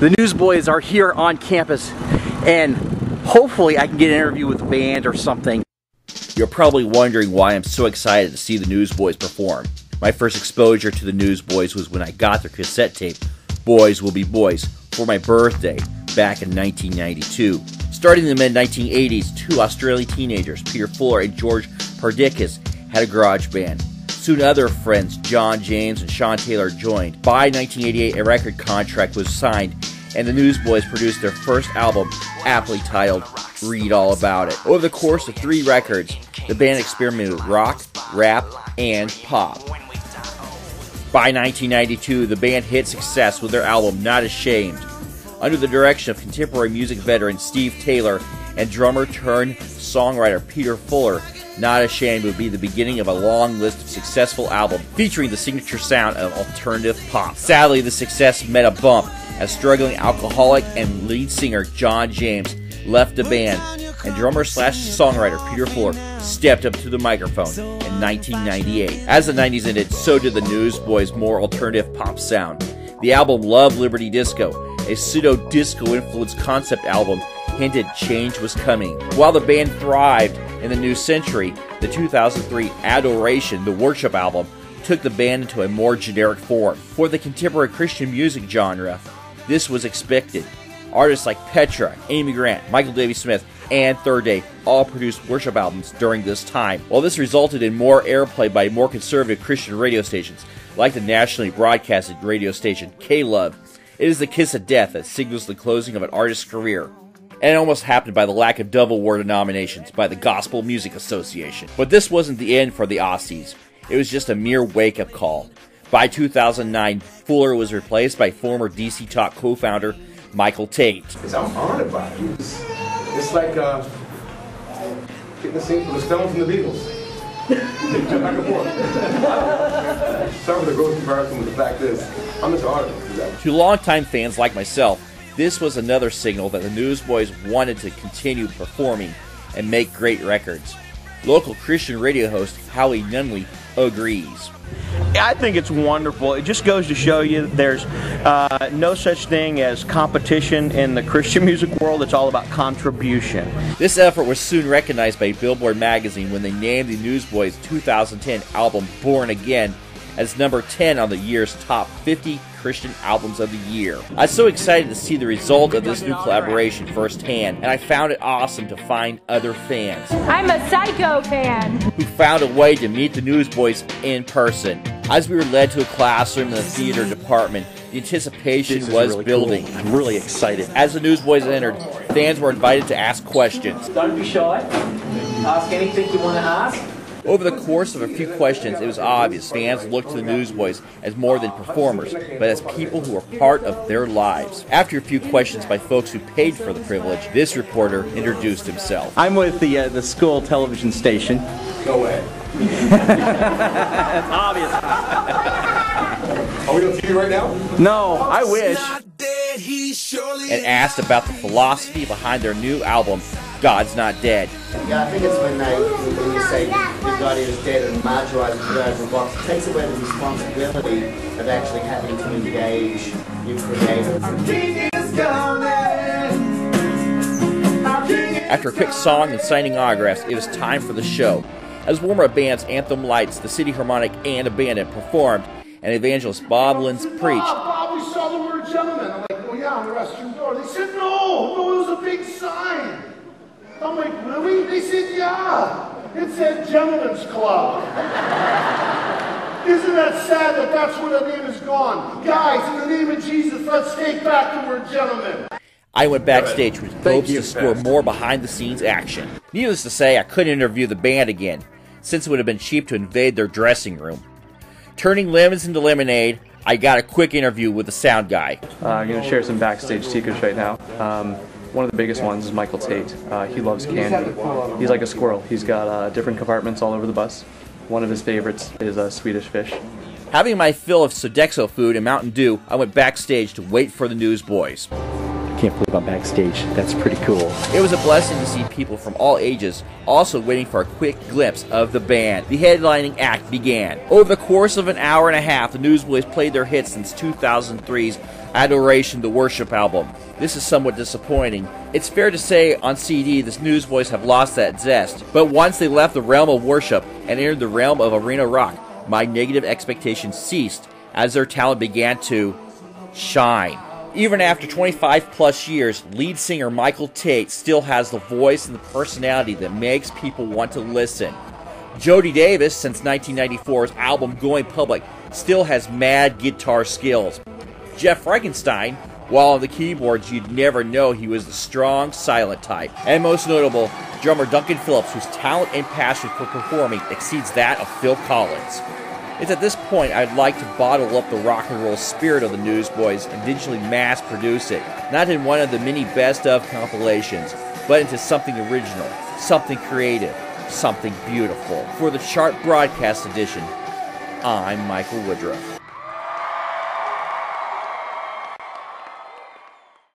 The Newsboys are here on campus, and hopefully I can get an interview with the band or something. You're probably wondering why I'm so excited to see the Newsboys perform. My first exposure to the Newsboys was when I got their cassette tape, Boys Will Be Boys, for my birthday back in 1992. Starting in the mid-1980s, two Australian teenagers, Peter Fuller and George Perdikis, had a garage band. Soon other friends, John James and Sean Taylor, joined. By 1988, a record contract was signed, and the Newsboys produced their first album, aptly titled Read All About It. Over the course of 3 records, the band experimented with rock, rap, and pop. By 1992, the band hit success with their album Not Ashamed. Under the direction of contemporary music veteran Steve Taylor and drummer-turned-songwriter Peter Fuller, Not Ashamed would be the beginning of a long list of successful albums featuring the signature sound of alternative pop. Sadly, the success met a bump as struggling alcoholic and lead singer John James left the band, and drummer-slash-songwriter Peter Fuller stepped up to the microphone in 1998. As the 90s ended, so did the Newsboys' more alternative pop sound. The album Love Liberty Disco, a pseudo-disco-influenced concept album, hinted change was coming. While the band thrived in the new century, the 2003 Adoration, the worship album, took the band into a more generic form. For the contemporary Christian music genre, this was expected. Artists like Petra, Amy Grant, Michael Davey Smith, and Third Day all produced worship albums during this time. While this resulted in more airplay by more conservative Christian radio stations, like the nationally broadcasted radio station K-Love, it is the kiss of death that signals the closing of an artist's career. And it almost happened by the lack of double award nominations by the Gospel Music Association. But this wasn't the end for the Aussies. It was just a mere wake-up call. By 2009, Fuller was replaced by former DC Talk co-founder Michael Tate. I'm honored by it. It's like getting the scene from the Stones and the Beatles. Back and forth. Sorry for the gross comparison, but the fact is, I'm just honored to do that. To longtime fans like myself, this was another signal that the Newsboys wanted to continue performing and make great records. Local Christian radio host Howie Nunley agrees. I think it's wonderful. It just goes to show you there's no such thing as competition in the Christian music world. It's all about contribution. This effort was soon recognized by Billboard magazine when they named the Newsboys' 2010 album Born Again as number 10 on the year's top 50 Christian albums of the year. I was so excited to see the result of this new collaboration firsthand, and I found it awesome to find other fans. I'm a Psycho fan. Who found a way to meet the Newsboys in person. As we were led to a classroom in the theater department, the anticipation was really building. Cool. I'm really excited. As the Newsboys entered, fans were invited to ask questions. Don't be shy. Ask anything you want to ask. Over the course of a few questions, it was obvious fans looked to the Newsboys as more than performers, but as people who were part of their lives. After a few questions by folks who paid for the privilege, this reporter introduced himself. I'm with the school television station. Go ahead. That's obvious. Are we on TV right now? No, I wish. And asked about the philosophy behind their new album, God's Not Dead. Yeah, I think it's when you say God is dead and marginalise and put over a box, it takes away the responsibility of actually having to engage your creative. After a quick song and signing autographs, it was time for the show. As warm-up bands Anthem Lights, the City Harmonic, and Abandon performed, and evangelist Bob Lins preached. Bob, we saw the word gentleman. I'm like, oh yeah, on the restroom door. They said, no, it was a big sign. I'm like, really? They said, yeah. It said Gentlemen's Club. Isn't that sad that that's where the name is gone? Guys, in the name of Jesus, let's take back the word gentleman. I went backstage with hopes to score more behind-the-scenes action. Needless to say, I couldn't interview the band again, since it would have been cheap to invade their dressing room. Turning lemons into lemonade, I got a quick interview with the sound guy. I'm going to share some backstage secrets right now. One of the biggest ones is Michael Tate. He loves candy. He's like a squirrel. He's got different compartments all over the bus. One of his favorites is Swedish fish. Having my fill of Sodexo food and Mountain Dew, I went backstage to wait for the Newsboys. I can't believe I'm backstage. That's pretty cool. It was a blessing to see people from all ages also waiting for a quick glimpse of the band. The headlining act began. Over the course of an hour and a half, the Newsboys played their hits since 2003's Adoration, the Worship album. This is somewhat disappointing. It's fair to say on CD the Newsboys have lost that zest, but once they left the realm of worship and entered the realm of arena rock, my negative expectations ceased as their talent began to shine. Even after 25 plus years, lead singer Michael Tate still has the voice and the personality that makes people want to listen. Jody Davis, since 1994's album Going Public, still has mad guitar skills. Jeff Frankenstein, while on the keyboards you'd never know he was the strong, silent type. And most notable, drummer Duncan Phillips, whose talent and passion for performing exceeds that of Phil Collins. It's at this point I'd like to bottle up the rock and roll spirit of the Newsboys and digitally mass produce it, not in one of the many best of compilations, but into something original, something creative, something beautiful. For the Chart Broadcast Edition, I'm Michael Woodruff.